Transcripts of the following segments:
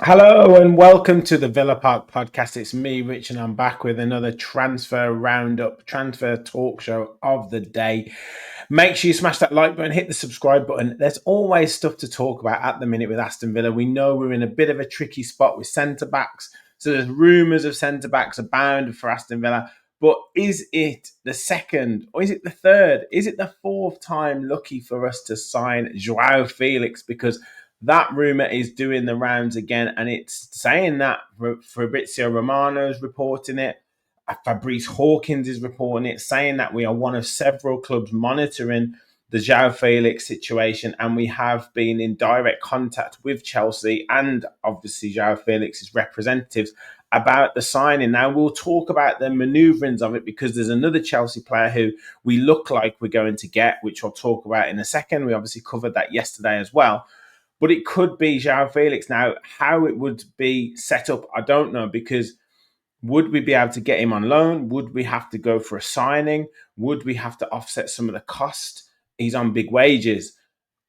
Hello and welcome to the Villa Park podcast. It's me, Rich, and I'm back with another transfer roundup, transfer talk show of the day. Make sure you smash that like button, hit the subscribe button. There's always stuff to talk about at the minute with Aston Villa. We know we're in a bit of a tricky spot with centre backs. So there's rumours of centre backs abound for Aston Villa. But is it the second or is it the third? Is it the fourth time lucky for us to sign Joao Felix? Because that rumour is doing the rounds again, and it's saying that Fabrizio Romano is reporting it. Fabrice Hawkins is reporting it, saying that we are one of several clubs monitoring the Joao Felix situation, and we have been in direct contact with Chelsea and obviously Joao Felix's representatives about the signing. Now, we'll talk about the manoeuvrings of it because there's another Chelsea player who we look like we're going to get, which I'll talk about in a second. We obviously covered that yesterday as well. But it could be Joao Felix. Now, how it would be set up, I don't know, because would we be able to get him on loan? Would we have to go for a signing? Would we have to offset some of the cost? He's on big wages.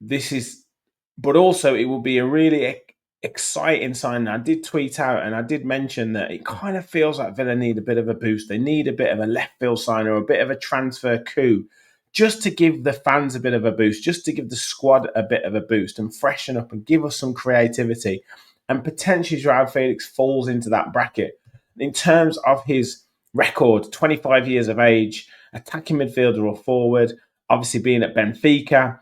But also it will be a really exciting signing. I did tweet out and I did mention that it kind of feels like Villa need a bit of a boost. They need a bit of a left field sign or a bit of a transfer coup just to give the fans a bit of a boost, just to give the squad a bit of a boost and freshen up and give us some creativity. And potentially Joao Felix falls into that bracket. In terms of his record, 25 years of age, attacking midfielder or forward, obviously being at Benfica,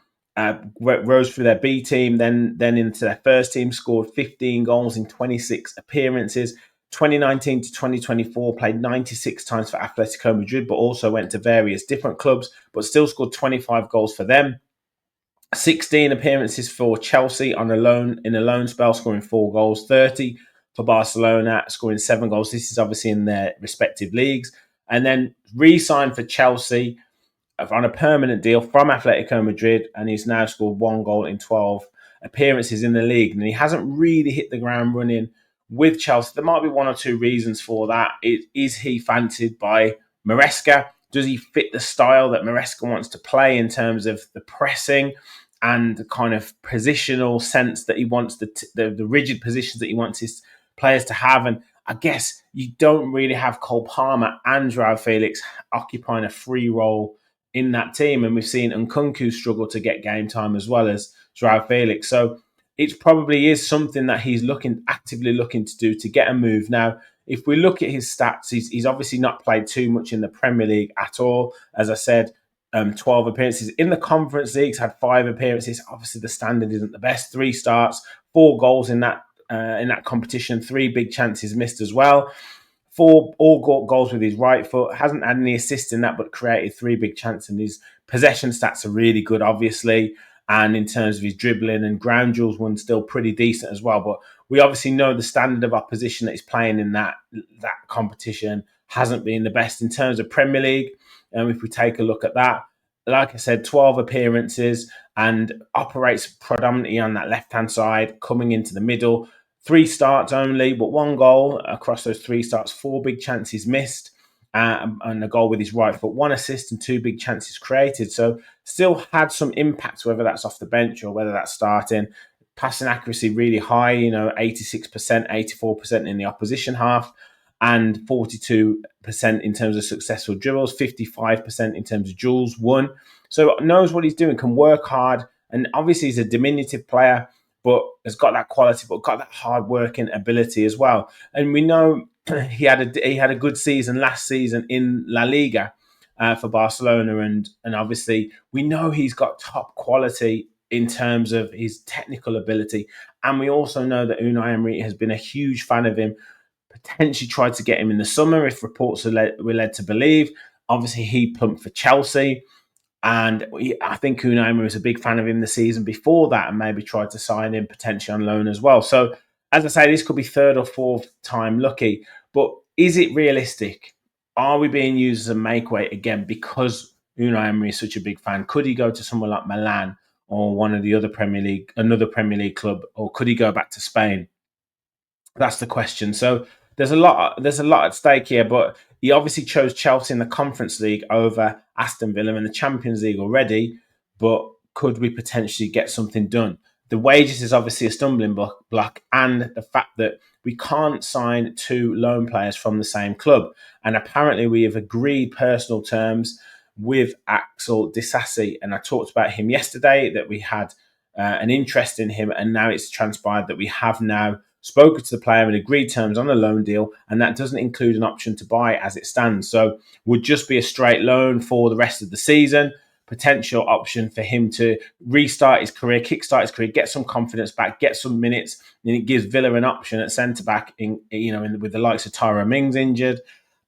rose through their B team, then into their first team, scored 15 goals in 26 appearances. 2019 to 2024, played 96 times for Atletico Madrid, but also went to various different clubs, but still scored 25 goals for them. 16 appearances for Chelsea in a loan spell, scoring 4 goals. 30 for Barcelona, scoring 7 goals. This is obviously in their respective leagues. And then re-signed for Chelsea on a permanent deal from Atletico Madrid, and he's now scored 1 goal in 12 appearances in the league. And he hasn't really hit the ground running with Chelsea. There might be one or two reasons for that. Is he fancied by Maresca? Does he fit the style that Maresca wants to play in terms of the pressing and the kind of positional sense that he wants, the rigid positions that he wants his players to have? And I guess you don't really have Cole Palmer and Joao Felix occupying a free role in that team. And we've seen Nkunku struggle to get game time as well as Joao Felix. So it probably is something that he's actively looking to do to get a move. Now, if we look at his stats, he's obviously not played too much in the Premier League at all. As I said, 12 appearances. In the Conference Leagues, had 5 appearances. Obviously, the standard isn't the best. 3 starts, 4 goals in that competition, 3 big chances missed as well. 4 all goals with his right foot. Hasn't had any assists in that, but created 3 big chances. And his possession stats are really good, obviously. And in terms of his dribbling and ground duels, one's still pretty decent as well. But we obviously know the standard of opposition that he's playing in that competition hasn't been the best in terms of Premier League. And if we take a look at that, like I said, 12 appearances and operates predominantly on that left-hand side, coming into the middle. 3 starts only, but 1 goal across those 3 starts, 4 big chances missed, and a goal with his right foot, 1 assist and 2 big chances created. So still had some impact, whether that's off the bench or whether that's starting. Passing accuracy really high, 86%, 84% in the opposition half, and 42% in terms of successful dribbles, 55% in terms of duels won. So knows what he's doing, can work hard, and obviously he's a diminutive player, but has got that quality, but got that hard-working ability as well. And we know he had a good season last season in La Liga for Barcelona, and obviously we know he's got top quality in terms of his technical ability. And we also know that Unai Emery has been a huge fan of him, potentially tried to get him in the summer, if reports were led to believe. Obviously, he plumped for Chelsea. And I think Unai Emery was a big fan of him the season before that and maybe tried to sign him potentially on loan as well. So, as I say, this could be 3rd or 4th time lucky. But is it realistic? Are we being used as a make weight again because Unai Emery is such a big fan? Could he go to somewhere like Milan or another Premier League club, or could he go back to Spain? That's the question. So there's a lot at stake here, but he obviously chose Chelsea in the Conference League over Aston Villa in the Champions League already. But could we potentially get something done? The wages is obviously a stumbling block, and the fact that we can't sign two loan players from the same club. And apparently we have agreed personal terms with Axel Disasi. And I talked about him yesterday, that we had an interest in him, and now it's transpired that we have now spoken to the player and agreed terms on a loan deal, and that doesn't include an option to buy as it stands. So would just be a straight loan for the rest of the season. Potential option for him to restart his career, kickstart his career, get some confidence back, get some minutes, and it gives Villa an option at centre back. With the likes of Tyra Mings injured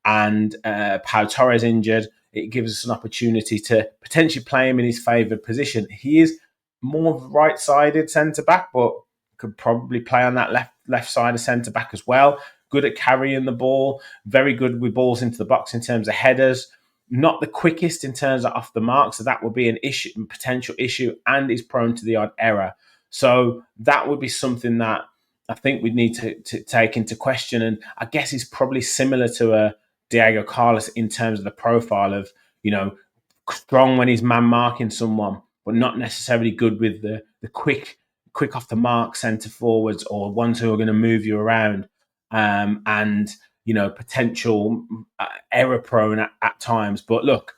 and Pau Torres injured, it gives us an opportunity to potentially play him in his favoured position. He is more right-sided centre back, but could probably play on that left side of centre back as well. Good at carrying the ball, very good with balls into the box in terms of headers. Not the quickest in terms of off the mark, so that would be an issue, potential issue, and is prone to the odd error. So that would be something that I think we'd need to take into question. And I guess he's probably similar to a Diego Carlos in terms of the profile of, strong when he's man marking someone, but not necessarily good with the quick off the mark centre forwards or ones who are going to move you around. And potential error prone at times. But look,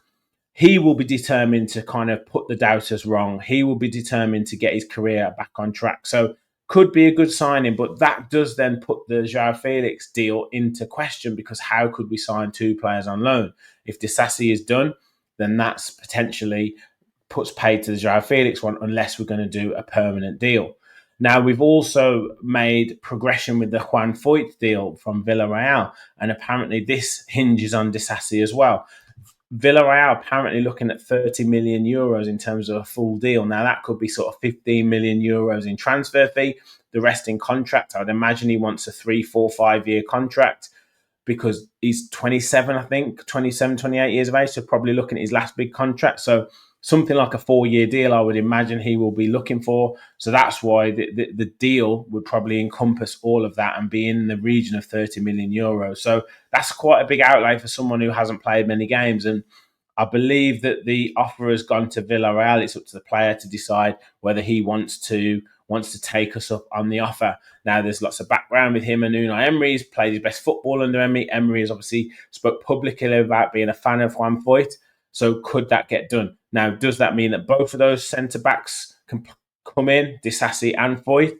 he will be determined to kind of put the doubters wrong. He will be determined to get his career back on track. So could be a good signing, but that does then put the Joao Felix deal into question, because how could we sign two players on loan? If Disasi is done, then that's potentially puts paid to the Joao Felix one, unless we're going to do a permanent deal. Now, we've also made progression with the Juan Foyth deal from Villarreal, and apparently this hinges on Disasi as well. Villarreal apparently looking at 30 million euros in terms of a full deal. Now, that could be sort of 15 million euros in transfer fee, the rest in contract. I would imagine he wants a 3, 4, 5-year contract, because he's 27, I think, 27, 28 years of age, so probably looking at his last big contract. So something like a 4-year deal, I would imagine he will be looking for. So that's why the deal would probably encompass all of that and be in the region of 30 million euros. So that's quite a big outlay for someone who hasn't played many games. And I believe that the offer has gone to Villarreal. It's up to the player to decide whether he wants to take us up on the offer. Now, there's lots of background with him and Unai Emery. He's played his best football under Emery. Emery has obviously spoke publicly about being a fan of Juan Foyth. So could that get done? Now, does that mean that both of those centre-backs can come in, Disasi and Foyth?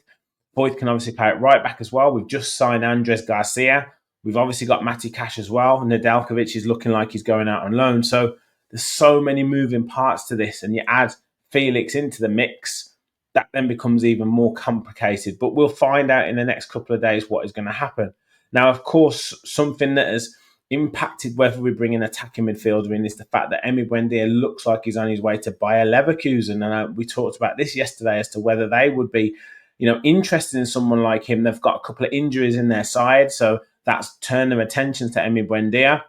Foyth can obviously play it right back as well. We've just signed Andres Garcia. We've obviously got Matty Cash as well. Nedeljkovic is looking like he's going out on loan. So there's so many moving parts to this. And you add Felix into the mix, that then becomes even more complicated. But we'll find out in the next couple of days what is going to happen. Now, of course, something that has impacted whether we bring an attacking midfielder in is the fact that Emi Buendia looks like he's on his way to Bayer Leverkusen. And we talked about this yesterday as to whether they would be, interested in someone like him. They've got a couple of injuries in their side, so that's turned their attention to Emi Buendia.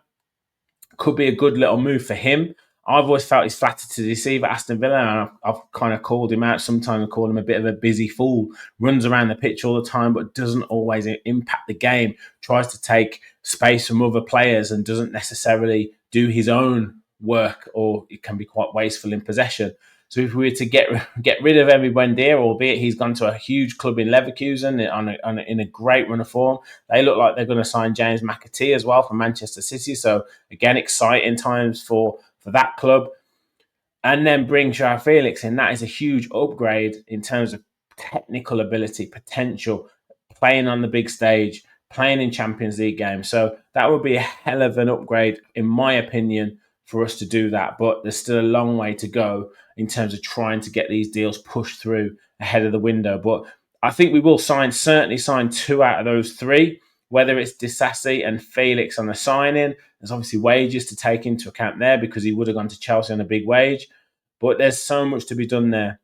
Could be a good little move for him. I've always felt he's flattered to deceive at Aston Villa, and I've kind of called him out sometimes and called him a bit of a busy fool. Runs around the pitch all the time, but doesn't always impact the game. Tries to take space from other players and doesn't necessarily do his own work, or it can be quite wasteful in possession. So if we were to get rid of Emi Buendia, albeit he's gone to a huge club in Leverkusen in a great run of form, they look like they're going to sign James McAtee as well from Manchester City. So again, exciting times for that club. And then bring Joao Felix in. That is a huge upgrade in terms of technical ability, potential, playing on the big stage, playing in Champions League games. So that would be a hell of an upgrade, in my opinion, for us to do that. But there's still a long way to go in terms of trying to get these deals pushed through ahead of the window. But I think we will certainly sign 2 out of those 3, whether it's Disasi and Felix on the sign-in. There's obviously wages to take into account there, because he would have gone to Chelsea on a big wage. But there's so much to be done there.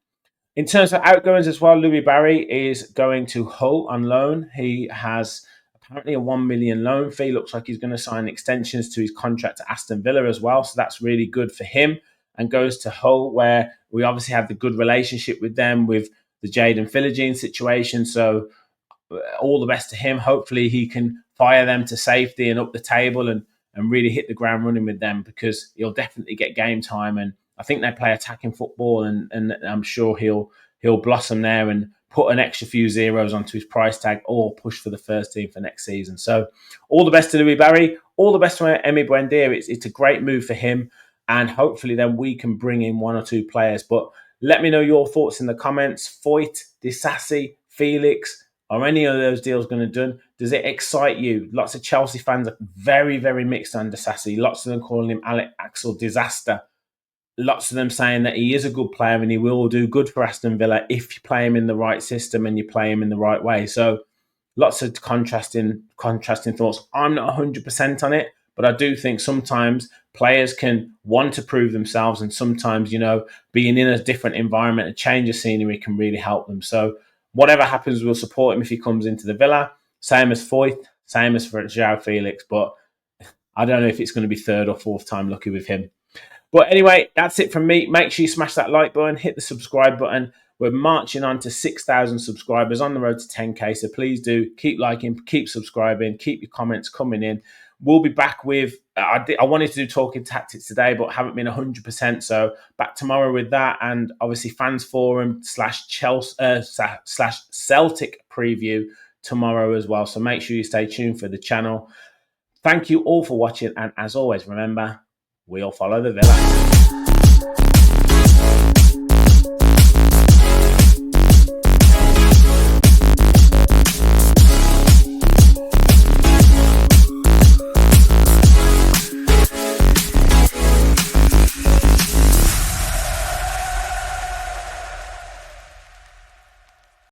In terms of outgoings as well, Louis Barry is going to Hull on loan. He has apparently a 1 million loan fee. Looks like he's going to sign extensions to his contract at Aston Villa as well. So that's really good for him, and goes to Hull, where we obviously have the good relationship with them with the Jadon Philogene situation. So all the best to him. Hopefully he can fire them to safety and up the table and really hit the ground running with them, because he'll definitely get game time. And I think they play attacking football, and I'm sure he'll he'll blossom there and put an extra few zeros onto his price tag or push for the first team for next season. So all the best to Louis Barry, all the best to Emi Buendia. It's a great move for him, and hopefully then we can bring in one or two players. But let me know your thoughts in the comments. Foyth, Disasi, Felix, are any of those deals going to be done? Does it excite you? Lots of Chelsea fans are very, very mixed on Disasi. Lots of them calling him Axel Disaster. Lots of them saying that he is a good player and he will do good for Aston Villa if you play him in the right system and you play him in the right way. So lots of contrasting thoughts. I'm not 100% on it, but I do think sometimes players can want to prove themselves, and sometimes, being in a different environment, a change of scenery can really help them. So whatever happens, we'll support him if he comes into the Villa. Same as Foyth, same as for Joao Felix, but I don't know if it's going to be third or fourth time lucky with him. But anyway, that's it from me. Make sure you smash that like button, hit the subscribe button. We're marching on to 6,000 subscribers, on the road to 10K. So please do keep liking, keep subscribing, keep your comments coming in. We'll be back with, I wanted to do talking tactics today, but haven't been 100%. So back tomorrow with that. And obviously fans forum / Chelsea / Celtic preview tomorrow as well. So make sure you stay tuned for the channel. Thank you all for watching. And as always, remember, we'll follow the Villa.